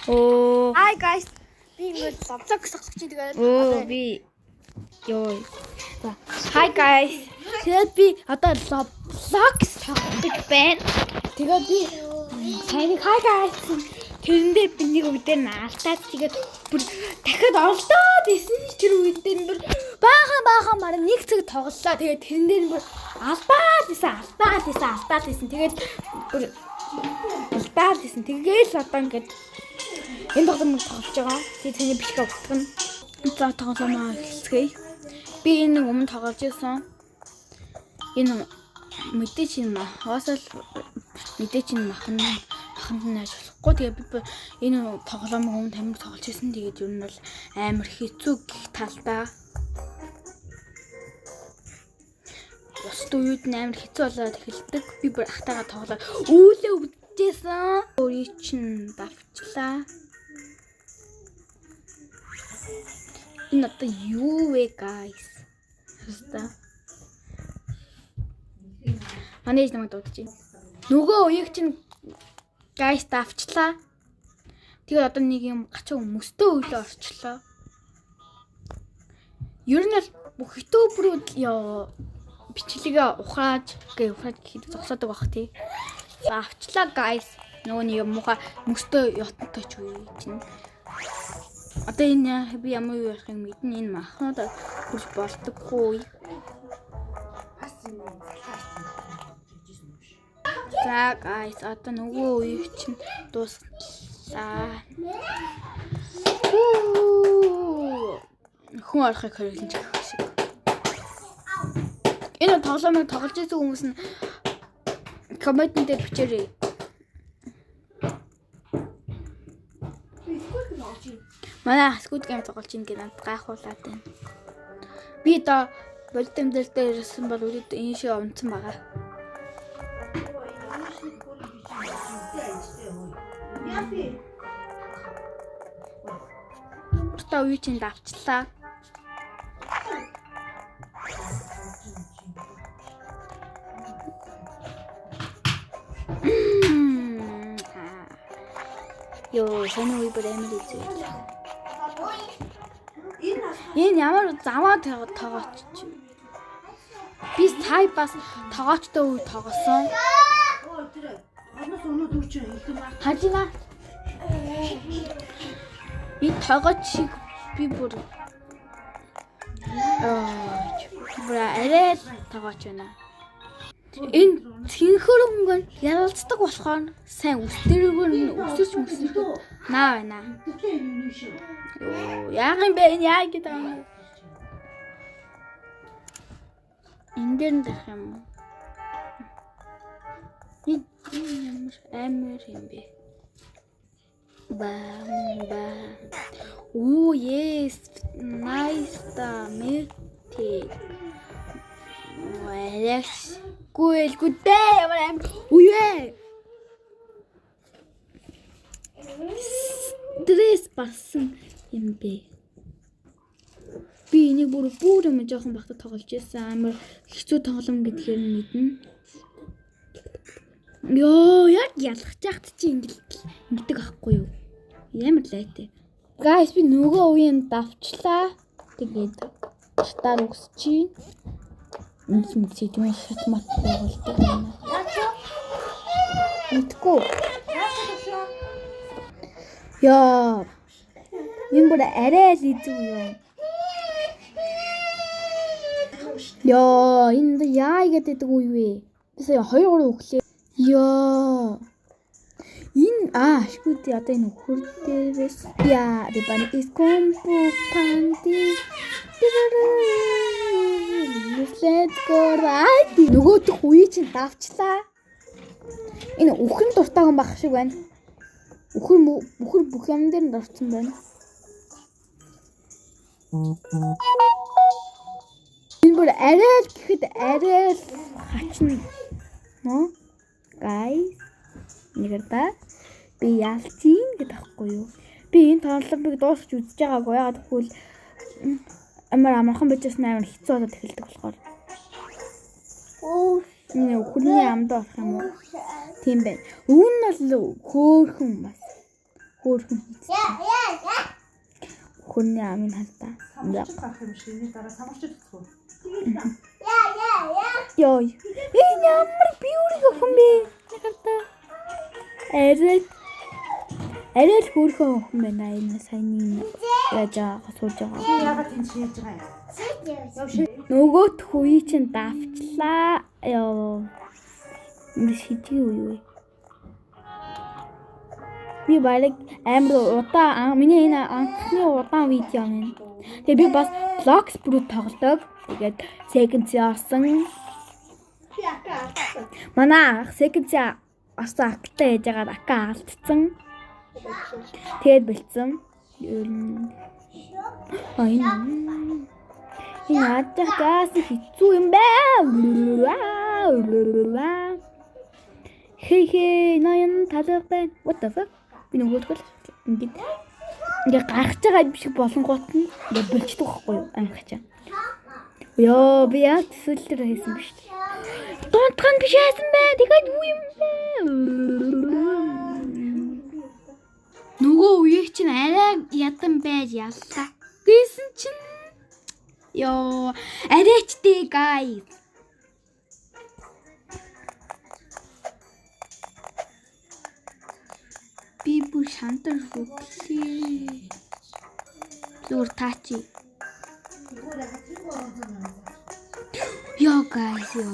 Oo. Hi guys. Би ингээд зовлог сахсах чи тэгээд Би ёо. Hi guys. Тэгээд би одоо vlog сахдаг байна. Тэгээд би сайн hi guys. Тэрэн дээр би нэг үедээ наалтаад тэгээд бүр дахиад олдоод исэн тэр үед дээр бүр баахан маар нэг цаг тоглолоо. Тэгээд тэрэн дээр бүр алдаад исэн. Тэгээд бүр алдаад исэн. Тэгээл одоо ингээд энэ тоглоом тоглож байгаа. Тэгээд тэний бишгээ өгсөн. За тоглоомоо эхэлцгээе. Би энэ өмнө тоглож байсан. Энэ мэдээч юм хаасаа мэдээч юм маханд нь ажиллахгүй. Тэгээд би энэ тоглоомыг өмнө тамиг тоглож байсан. Тэгээд ер нь бол амар хэцүү гэх талдаа. Ёстой үед нь амар хэцүү болоод эхэлдэг. Би бүр ахтайгаа тоглоод үүлээ өвдөжсэн. Өөрийн чинь давчлаа. Энэ одоо юу вэ guys? Хэвээ. Манайж намайг дуудчих. Нөгөө үеиг чинь guys давчлаа. Тэгээд одоо нэг юм гачаа мөстөө өөлөө орчлоо. Ер нь бүх ютуберүүд бичлэгээ ухааж гэхэд зогсоодог байх тий. Авчлаа guys. Нөгөө нэг муха мөстөө ятантай ч үе чинь. Одоо энэ би ямар юу ярих юм мэднэ энэ махнууд хурж болдоггүй. За guys одоо нөгөө үеиг чинь дууслаа. Хүн орохыг хориглон ч гэх шиг. Энэ тоглоомыг тоглож байсан хүмүүс нь коммент дээр бичээрэй. Манай Squid Game тоглож ийн гэдэг гайхуулаад байна. Би одоо болтемдэл дээр ирсэн бол үрээд энэ шиг онцсон байгаа. Та үе чинь давчлаа. Йоо, сонио бүр амар үзээ. Энэ ямар заваа тоогооч. Би сая бас тоогоочтой үе тоогосон. Хажина. Би тоогооч шиг би бүр арай тоогооч байна. Энэ цэнхэрөнгөн яралцдаг болохоор сайн өсөрч наа байна. Яах юм бэ? Яа гэдэг юм. Энд дээр дах юм. Энэ ямар юм бэ? Ба. Оо yes, nice та мэт. Alex, гүдээ ямар амар үе. Стресс басан юм бэ. Би энийг бүр юм жоохон багтаа тоглож байсан. Амар хэцүү тоглоом гэдгээр нь мэднэ. Йоо, яг ялах чахт чи ингэдэг ахгүй юу? Ямар лайтай. Guys, би нөгөө үеийн давчлаа. Тэгээд чатаар үсчихин. Энэ сэдвэн шатмат болдог юм. Итгүү. Яа. Энэ бүр арай л изүү юм. Яа, энэ яа гэдэг үе вэ? Би сая 2-3 өглөө. Яа. Энэ шгүүд одоо энэ хөр дээрээс яа, дэбани искомпу панти. Let's go right. Нөгөөдөх үе чинь давчлаа. Энэ үхэн дуртай хүн байх шиг байна. Үхэр бүх юм дээр нь орсон байна. Энэ бүр арай л гэхэд арай л хачна. Нөө? Guys. Нэгэрдэ. Би ялцин гэдэг ахгүй юу? Би энэ тоглоомыг дуусгаж үзэж байгаагүй. Яагаад гэвэл амархан бижсэн амар хэцүү болоод эхэлдэг болохоор. Энэ хүний амд болох юм уу? Тийм байна. Үүн нь бол хөөхөн бас. Хөөрхөн. Хүний амын халтаа. Самарч гарах юм шиг энэ дараа самарч өгөх. Йой. Энэ ямар beauty хүн бэ? Нахалта. Арай л хөөрхөн хүн байна энэ сайн яаж асууж байгаа. Яагаад энэ шийдэж байгаа юм? Нөгөөт хүй чинь давчлаа. Ёо. Энд шийдэх юу вэ? Би бараг амар удаан миний энэ анхны удаан видео юм. Тэгээ би бас Vlogs бүрүү тоглодог. Тэгээд seconds яасан. Манай seconds асан актай яж байгаа ака алдсан. Тэгээд бэлдсэн. Энэ атгаас хэцүү юм байна. Хей ноён талах байна. What the fuck? Би нөгөөдгөл ингээд гарах байгаа юм шиг болонгууд нь ингээд бэлчдэг байхгүй юу? Амхачаа. Ёо би яг төсөлтөр хийсэн биз дээ. Дунтхан биш яасан бэ? Тэгээд юу юм бэ? Нөгөө үеийг чинь арай ядан байж яллаа. Гэсэн чинь ёо арайчтэй guys. Би бүр шантар хөглөө. Зүгээр таачи. Yo guys, yo.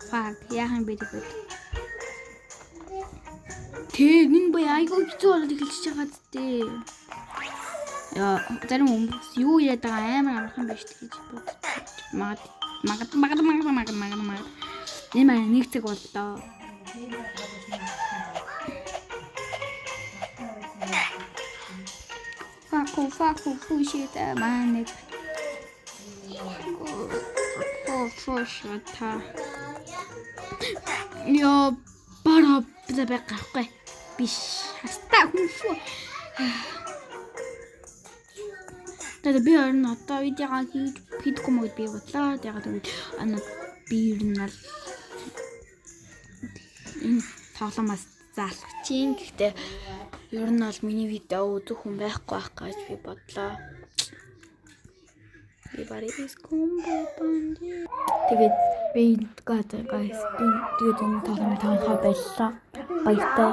Fuck, яахан бэ гэдэг. Нэг бай айгүй хэцүү болоод эхэлчихэж байгаа зү. Яа, зарим хүмүүс юу яриад байгаа амар амархан байж гэж бод. Магад. Энэ маань нэг цаг боллоо. Fuck, shit, man. Фошта. Yo, бара бэбэ гарахгүй. Биш. Хастаа хүн шүү. Тэгээд би орно одоо видеогаа хийдэггүй мөгд би бодлоо. Тэгээд би ер нь л энэ тоглоомоос заалах чинь. Гэхдээ ер нь бол миний видео үзэх хүн байхгүй байх гэж би бодлоо. Би баригс комбо банд. Тэгээд би guys би тэгээд энэ тоглоом таахаа байлаа. Баяртай.